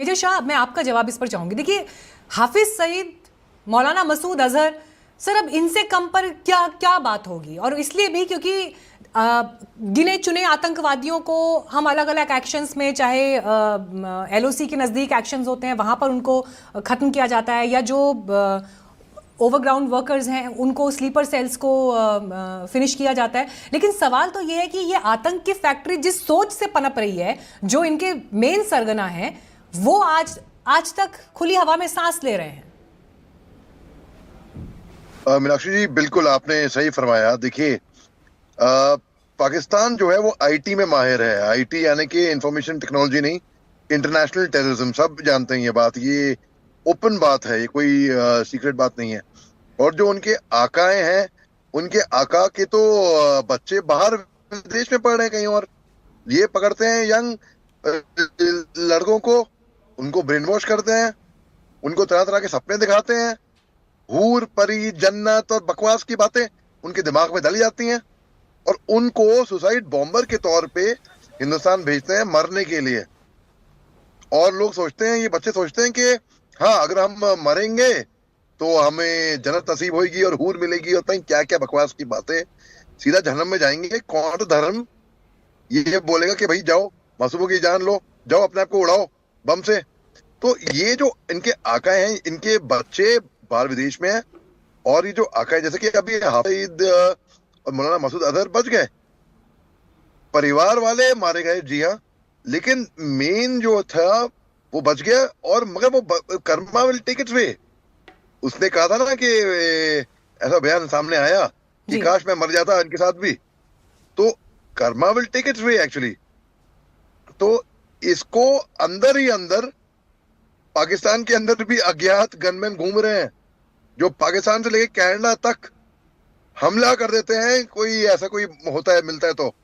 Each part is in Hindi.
मेजर शाह, मैं आपका जवाब इस पर चाहूंगी। देखिए, हाफिज सईद, मौलाना मसूद अजहर, सर अब इनसे कम पर क्या क्या बात होगी? और इसलिए भी क्योंकि गिने चुने आतंकवादियों को हम अलग अलग एक्शंस में, चाहे एलओसी के नज़दीक एक्शंस होते हैं वहां पर उनको ख़त्म किया जाता है, या जो ओवरग्राउंड वर्कर्स हैं उनको, स्लीपर सेल्स को फिनिश किया जाता है। लेकिन सवाल तो ये है कि ये आतंक की फैक्ट्री जिस सोच से पनप रही है, जो इनके मेन सरगना है, वो आज तक खुली हवा में सांस ले रहे हैं। मीनाक्षी जी, बिल्कुल आपने सही फरमाया। देखिए, पाकिस्तान जो है वो आईटी में माहिर है। आईटी यानी कि इंफॉर्मेशन टेक्नोलॉजी नहीं, इंटरनेशनल टेररिज्म। सब जानते हैं ये बात, ये ओपन बात है, ये कोई सीक्रेट बात नहीं है। और जो उनके आकाएं हैं, उनके आका के तो बच्चे बाहर विदेश में पढ़ रहे हैं कहीं और। ये पकड़ते हैं यंग लड़कों को, उनको ब्रेन वॉश करते हैं, उनको तरह तरह के सपने दिखाते हैं, हूर परी जन्नत और बकवास की बातें उनके दिमाग में डली जाती हैं, और उनको सुसाइड बॉम्बर के तौर पे हिंदुस्तान भेजते हैं मरने के लिए। और लोग सोचते हैं, ये बच्चे सोचते हैं कि हाँ, अगर हम मरेंगे तो हमें जन्नत नसीब होगी और हूर मिलेगी, और क्या क्या बकवास की बातें। सीधा जहन्नम में जाएंगे। कौन धर्म ये बोलेगा कि भाई जाओ मासूमों की जान लो, जाओ अपने आप को उड़ाओ बम से। तो ये जो इनके आका हैं, इनके बच्चे बाहर विदेश में हैं, और ये जो आका है, जैसे कि अभी हाफिज और मौलाना मसूद अजहर बच गए, परिवार वाले मारे गए, जी हाँ, लेकिन मेन जो था वो बच गया। और मगर वो कर्मा विल टेक इट्स वे। उसने कहा था ना कि ऐसा बयान सामने आया कि काश मैं मर जाता इनके साथ भी। तो karma will take its way actually. तो इसको अंदर ही अंदर, पाकिस्तान के अंदर भी अज्ञात गनमैन घूम रहे हैं, जो पाकिस्तान से लेके कनाडा तक हमला कर देते हैं। कोई ऐसा कोई होता है, मिलता है तो,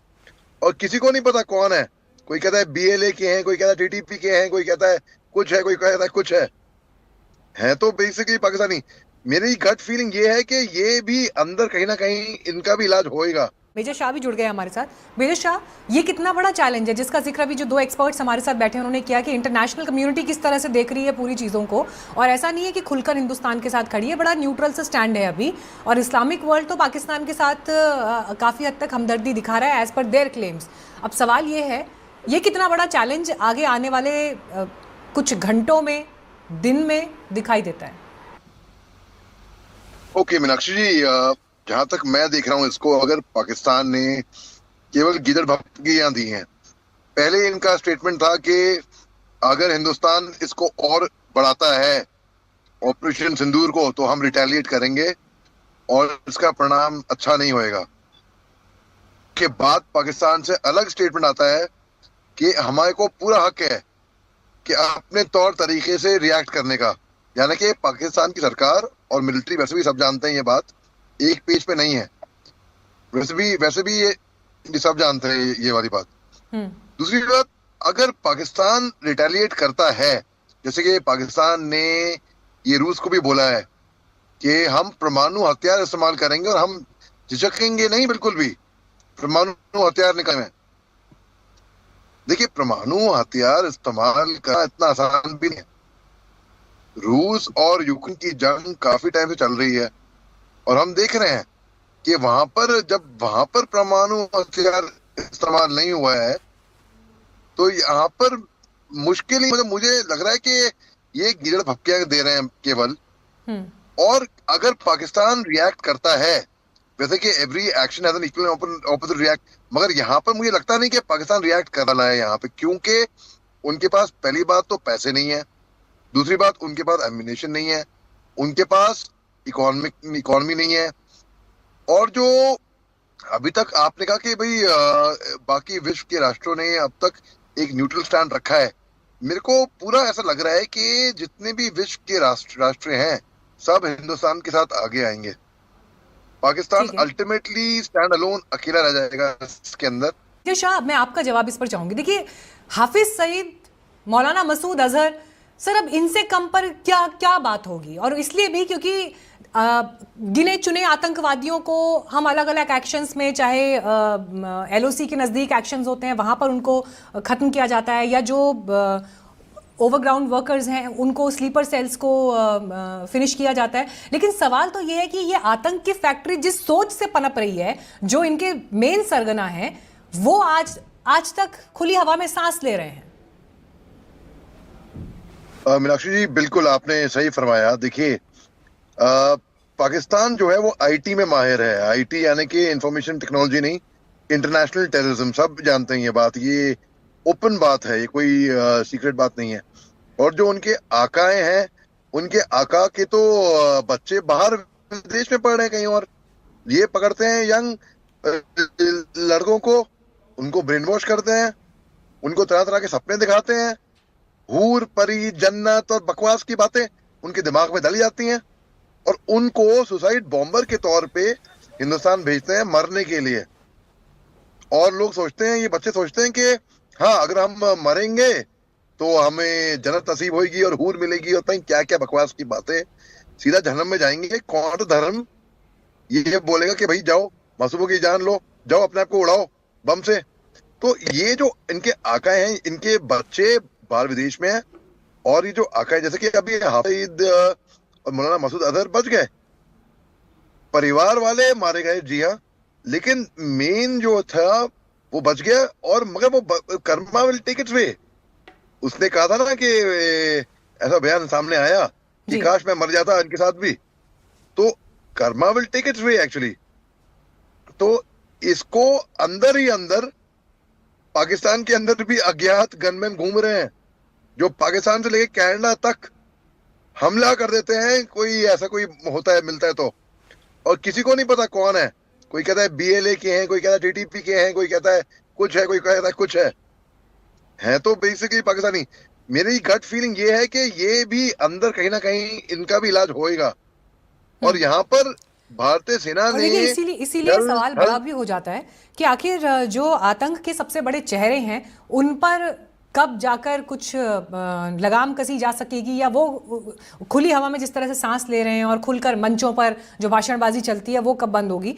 और किसी को नहीं पता कौन है। कोई कहता है बीएलए के हैं, कोई कहता है टीटीपी के हैं, कोई कहता है कुछ है, कोई कहता है कुछ है तो बेसिकली पाकिस्तानी। मेरी गट फीलिंग ये है कि ये भी अंदर कहीं ना कहीं इनका भी इलाज होएगा। मेजर शाह भी जुड़ गए हमारे साथ। मेजर शाह, ये कितना बड़ा चैलेंज है जिसका जिक्र अभी जो दो एक्सपर्ट्स हमारे साथ बैठे हैं उन्होंने किया, कि इंटरनेशनल कम्युनिटी किस तरह से देख रही है पूरी चीज़ों को, और ऐसा नहीं है कि खुलकर हिंदुस्तान के साथ खड़ी है, बड़ा न्यूट्रल से स्टैंड है अभी। और इस्लामिक वर्ल्ड तो पाकिस्तान के साथ काफ़ी हद तक हमदर्दी दिखा रहा है एज पर देयर क्लेम्स। अब सवाल ये है, ये कितना बड़ा चैलेंज आगे आने वाले कुछ घंटों में, दिन में दिखाई देता है? ओके मीनाक्षी जी, जहां तक मैं देख रहा हूं इसको, अगर पाकिस्तान ने केवल गिदड़ भपकियां दी हैं। पहले इनका स्टेटमेंट था कि अगर हिंदुस्तान इसको और बढ़ाता है ऑपरेशन सिंदूर को, तो हम रिटेलिएट करेंगे और इसका परिणाम अच्छा नहीं होएगा। के बाद पाकिस्तान से अलग स्टेटमेंट आता है कि हमारे को पूरा हक है कि अपने तौर तरीके से रिएक्ट करने का। यानी कि पाकिस्तान की सरकार और मिलिट्री, वैसे भी सब जानते हैं ये बात, एक पेज पे नहीं है। वैसे भी ये सब जानते हैं ये वाली बात। दूसरी बात, अगर पाकिस्तान रिटेलिएट करता है, जैसे कि पाकिस्तान ने ये रूस को भी बोला है कि हम परमाणु हथियार इस्तेमाल करेंगे और हम झिझकेंगे नहीं बिल्कुल भी परमाणु हथियार निकालने में। देखिए, परमाणु हथियार इस्तेमाल करना इतना आसान भी नहीं है। रूस और यूक्रेन की जंग काफी टाइम से चल रही है, और हम देख रहे हैं कि वहां पर परमाणु हथियार इस्तेमाल नहीं हुआ है, तो यहाँ पर मुश्किल ही, मतलब मुझे लग रहा है कि ये गिरड़ भपकियां दे रहे हैं केवल। और अगर पाकिस्तान रिएक्ट करता है, वैसे कि every action has an equal opposite react, मगर यहाँ पर मुझे लगता नहीं कि पाकिस्तान रिएक्ट कर रहा है यहाँ पे, क्योंकि उनके पास पहली बात तो पैसे नहीं है, दूसरी बात उनके पास एम्युनिशन नहीं है, उनके पास इकोनॉमी नहीं है। और जो अभी तक आपने कहा कि भाई बाकी विश्व के राष्ट्रों ने अब तक एक न्यूट्रल स्टैंड रखा है, मेरे को पूरा ऐसा लग रहा है कि जितने भी विश्व के राष्ट्र हैं, सब हिंदुस्तान के साथ आगे आएंगे। पाकिस्तान अल्टीमेटली स्टैंड अलोन अकेला रह जाएगा इसके अंदर। शाह, मैं आपका जवाब इस पर चाहूंगी। देखिए, हाफिज सईद, मौलाना मसूद अजहर, सर अब इनसे कम पर क्या क्या बात होगी? और इसलिए भी क्योंकि गिने चुने आतंकवादियों को हम अलग अलग एक्शंस में, चाहे एलओसी के नज़दीक एक्शंस होते हैं वहां पर उनको ख़त्म किया जाता है, या जो ओवरग्राउंड वर्कर्स हैं उनको स्लीपर सेल्स को फिनिश किया जाता है। लेकिन सवाल तो ये है कि ये आतंक की फैक्ट्री जिस सोच से पनप रही है, जो इनके मेन सरगना है, वो आज तक खुली हवा में सांस ले रहे हैं। मीनाक्षी जी, बिल्कुल आपने सही फरमाया। देखिए, पाकिस्तान जो है वो आईटी में माहिर है। आईटी यानी कि इंफॉर्मेशन टेक्नोलॉजी नहीं, इंटरनेशनल टेररिज्म। सब जानते हैं ये बात, ये ओपन बात है, ये कोई सीक्रेट बात नहीं है। और जो उनके आकाएं हैं, उनके आका के तो बच्चे बाहर विदेश में पढ़ रहे हैं कहीं और। ये पकड़ते हैं यंग लड़कों को, उनको ब्रेन वॉश करते हैं, उनको तरह तरह के सपने दिखाते हैं, हूर परी जन्नत और बकवास की बातें उनके दिमाग में डल जाती हैं, और उनको सुसाइड बॉम्बर के तौर पे हिंदुस्तान भेजते हैं मरने के लिए। और लोग सोचते हैं, ये बच्चे सोचते हैं कि हाँ, अगर हम मरेंगे तो हमें जन्नत नसीब होगी और हूर मिलेगी और पता क्या क्या बकवास की बातें, सीधा जहन्नम में जाएंगे। कौन धर्म ये बोलेगा कि भाई जाओ मासूमों की जान लो, जाओ अपने आप को उड़ाओ बम से। तो ये जो इनके आकाएं हैं, इनके बच्चे बाहर विदेश में हैं, और ये जो आकाएं, जैसे कि अभी हाफिज और मौलाना मसूद अजहर बच गए, परिवार वाले मारे गए, जी हाँ, लेकिन मेन जो था वो बच गया। और मगर वो कर्मा विल टेक इट्स वे। उसने कहा था ना कि ऐसा बयान सामने आया कि काश मैं मर जाता इनके साथ भी। तो karma will take its way actually. तो इसको अंदर ही अंदर, पाकिस्तान के अंदर भी अज्ञात गनमैन घूम रहे हैं, जो पाकिस्तान से लेके कनाडा तक हमला कर देते हैं। कोई ऐसा कोई होता है, मिलता है तो, और किसी को नहीं पता कौन है। कोई कहता है बीएलए के हैं, कोई कहता है टीटीपी के हैं, कोई कहता है कुछ है, कोई कहता है कुछ है तो बेसिकली पाकिस्तानी। मेरी गट फीलिंग ये है कि ये भी अंदर कहीं ना कहीं इनका भी इलाज होएगा। और यहाँ पर भारतीय सेना ने, इसीलिए सवाल बड़ा भी हो जाता है कि आखिर जो आतंक के सबसे बड़े चेहरे हैं, उन पर कब जाकर कुछ लगाम कसी जा सकेगी, या वो खुली हवा में जिस तरह से सांस ले रहे हैं और खुलकर मंचों पर जो भाषणबाजी चलती है वो कब बंद होगी।